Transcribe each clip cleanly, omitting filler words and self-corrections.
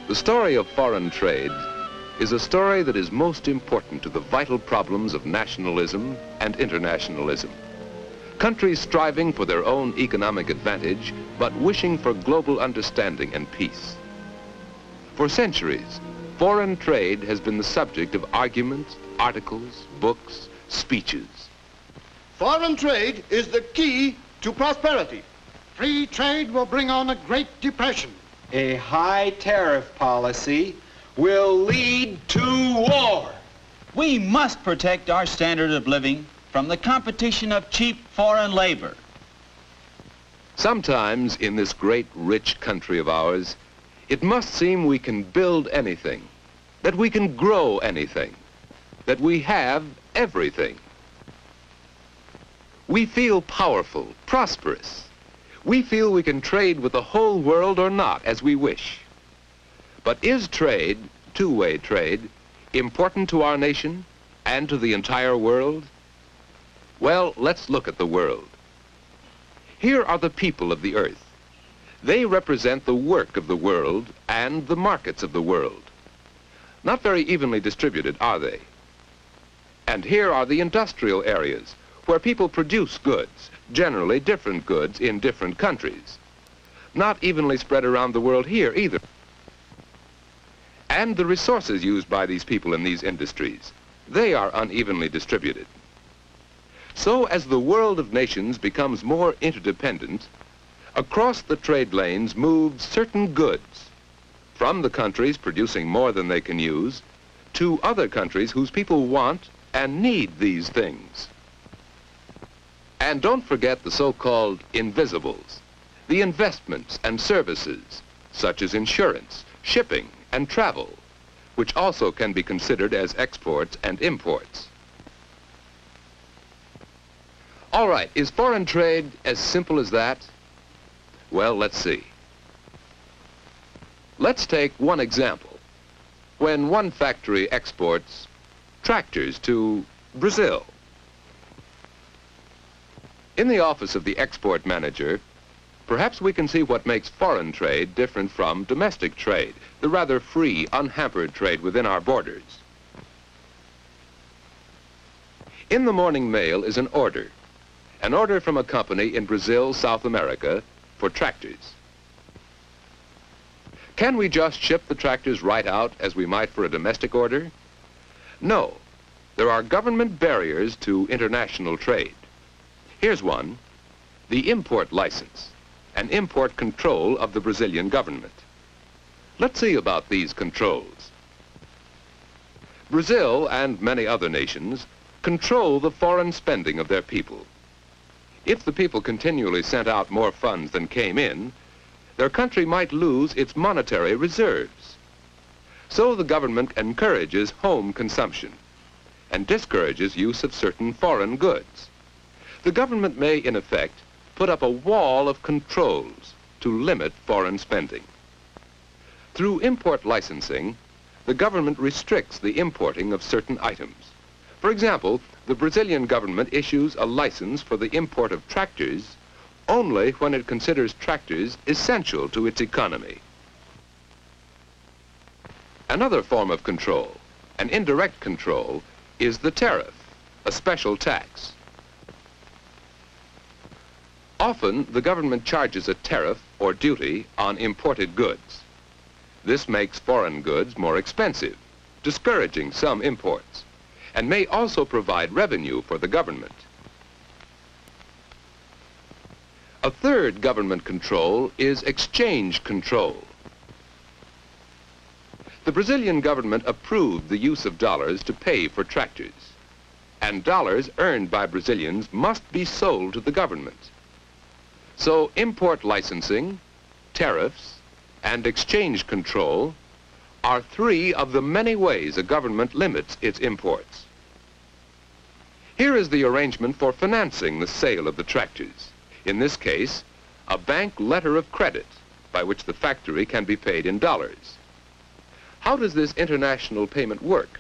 The story of foreign trade is a story that is most important to the vital problems of nationalism and internationalism. Countries striving for their own economic advantage, but wishing for global understanding and peace. For centuries, foreign trade has been the subject of arguments, articles, books, speeches. Foreign trade is the key to prosperity. Free trade will bring on a Great Depression. A high tariff policy will lead to war. We must protect our standard of living from the competition of cheap foreign labor. Sometimes in this great, rich country of ours, it must seem we can build anything, that we can grow anything, that we have everything. We feel powerful, prosperous. We feel we can trade with the whole world or not, as we wish. But is trade, two-way trade, important to our nation and to the entire world? Well, let's look at the world. Here are the people of the earth. They represent the work of the world and the markets of the world. Not very evenly distributed, are they? And here are the industrial areas, where people produce goods, generally different goods in different countries. Not evenly spread around the world here either. And the resources used by these people in these industries, they are unevenly distributed. So as the world of nations becomes more interdependent, across the trade lanes move certain goods from the countries producing more than they can use to other countries whose people want and need these things. And don't forget the so-called invisibles, the investments and services, such as insurance, shipping, and travel, which also can be considered as exports and imports. All right, is foreign trade as simple as that? Well, let's see. Let's take one example. When one factory exports tractors to Brazil. In the office of the export manager, perhaps we can see what makes foreign trade different from domestic trade, the rather free, unhampered trade within our borders. In the morning mail is an order from a company in Brazil, South America, for tractors. Can we just ship the tractors right out as we might for a domestic order? No. There are government barriers to international trade. Here's one, the import license, an import control of the Brazilian government. Let's see about these controls. Brazil and many other nations control the foreign spending of their people. If the people continually sent out more funds than came in, their country might lose its monetary reserves. So the government encourages home consumption and discourages use of certain foreign goods. The government may, in effect, put up a wall of controls to limit foreign spending. Through import licensing, the government restricts the importing of certain items. For example, the Brazilian government issues a license for the import of tractors only when it considers tractors essential to its economy. Another form of control, an indirect control, is the tariff, a special tax. Often, the government charges a tariff or duty on imported goods. This makes foreign goods more expensive, discouraging some imports, and may also provide revenue for the government. A third government control is exchange control. The Brazilian government approved the use of dollars to pay for tractors, and dollars earned by Brazilians must be sold to the government. So import licensing, tariffs, and exchange control are three of the many ways a government limits its imports. Here is the arrangement for financing the sale of the tractors. In this case, a bank letter of credit by which the factory can be paid in dollars. How does this international payment work?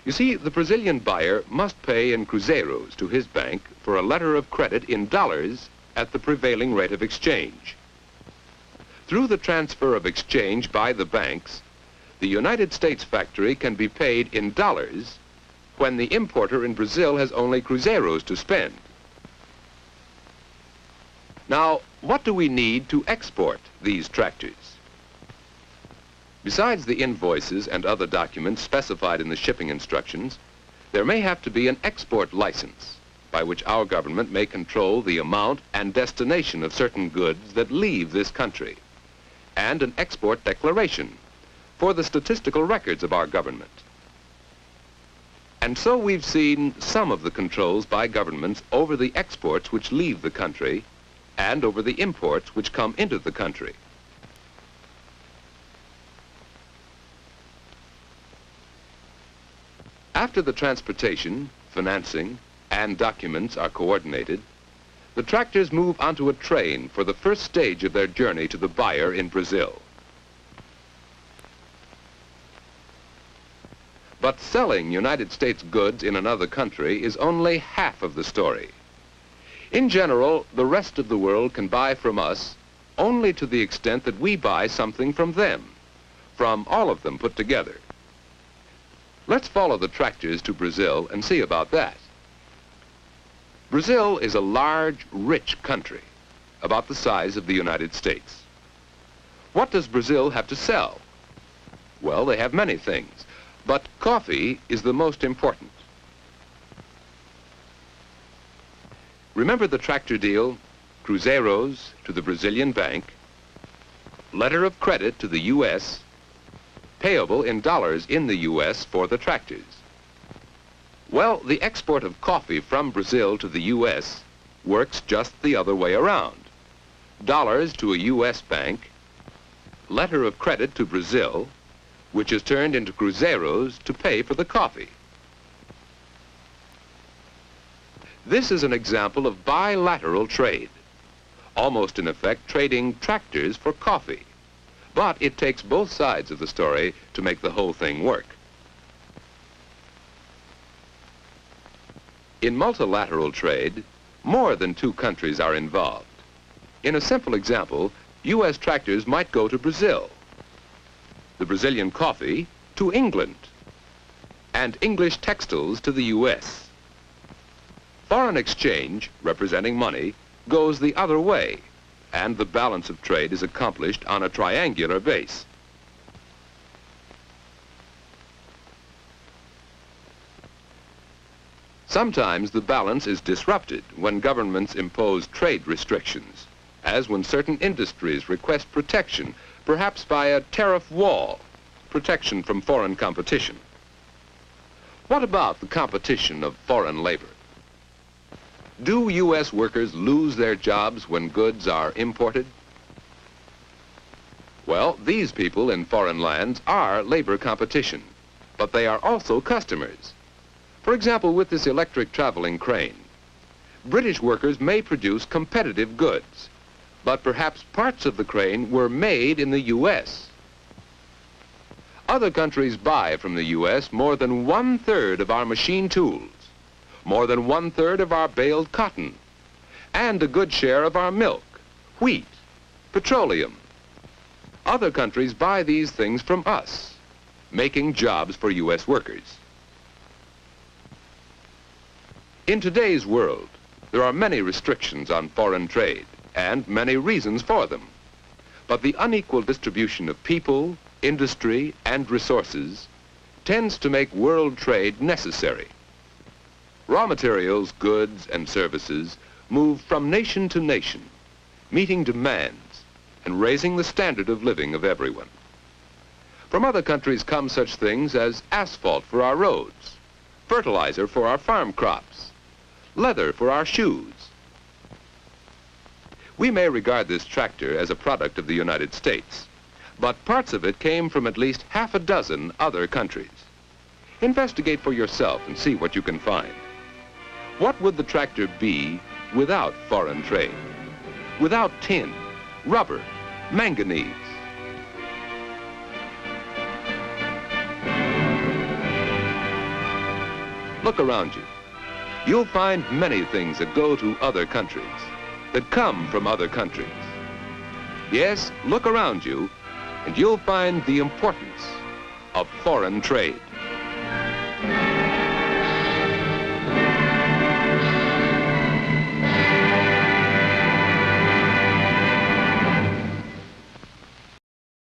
You see, the Brazilian buyer must pay in cruzeiros to his bank for a letter of credit in dollars at the prevailing rate of exchange. Through the transfer of exchange by the banks, the United States factory can be paid in dollars when the importer in Brazil has only cruzeiros to spend. Now, what do we need to export these tractors? Besides the invoices and other documents specified in the shipping instructions, there may have to be an export license by which our government may control the amount and destination of certain goods that leave this country, and an export declaration for the statistical records of our government. And so we've seen some of the controls by governments over the exports which leave the country and over the imports which come into the country. After the transportation, financing, and documents are coordinated, the tractors move onto a train for the first stage of their journey to the buyer in Brazil. But selling United States goods in another country is only half of the story. In general, the rest of the world can buy from us only to the extent that we buy something from them, from all of them put together. Let's follow the tractors to Brazil and see about that. Brazil is a large, rich country, about the size of the United States. What does Brazil have to sell? Well, they have many things, but coffee is the most important. Remember the tractor deal? Cruzeiros to the Brazilian bank, letter of credit to the U.S., payable in dollars in the U.S. for the tractors. Well, the export of coffee from Brazil to the U.S. works just the other way around. Dollars to a U.S. bank, letter of credit to Brazil, which is turned into cruzeiros to pay for the coffee. This is an example of bilateral trade, almost in effect trading tractors for coffee. But it takes both sides of the story to make the whole thing work. In multilateral trade, more than two countries are involved. In a simple example, U.S. tractors might go to Brazil, the Brazilian coffee to England, and English textiles to the U.S. Foreign exchange, representing money, goes the other way, and the balance of trade is accomplished on a triangular base. Sometimes the balance is disrupted when governments impose trade restrictions, as when certain industries request protection, perhaps by a tariff wall, protection from foreign competition. What about the competition of foreign labor? Do U.S. workers lose their jobs when goods are imported? Well, these people in foreign lands are labor competition, but they are also customers. For example, with this electric traveling crane, British workers may produce competitive goods, but perhaps parts of the crane were made in the U.S. Other countries buy from the U.S. more than 1/3 of our machine tools, more than 1/3 of our baled cotton, and a good share of our milk, wheat, petroleum. Other countries buy these things from us, making jobs for U.S. workers. In today's world, there are many restrictions on foreign trade and many reasons for them. But the unequal distribution of people, industry, and resources tends to make world trade necessary. Raw materials, goods, and services move from nation to nation, meeting demands and raising the standard of living of everyone. From other countries come such things as asphalt for our roads, fertilizer for our farm crops, leather for our shoes. We may regard this tractor as a product of the United States, but parts of it came from at least half a dozen other countries. Investigate for yourself and see what you can find. What would the tractor be without foreign trade? Without tin, rubber, manganese? Look around you. You'll find many things that go to other countries, that come from other countries. Yes, look around you, and you'll find the importance of foreign trade.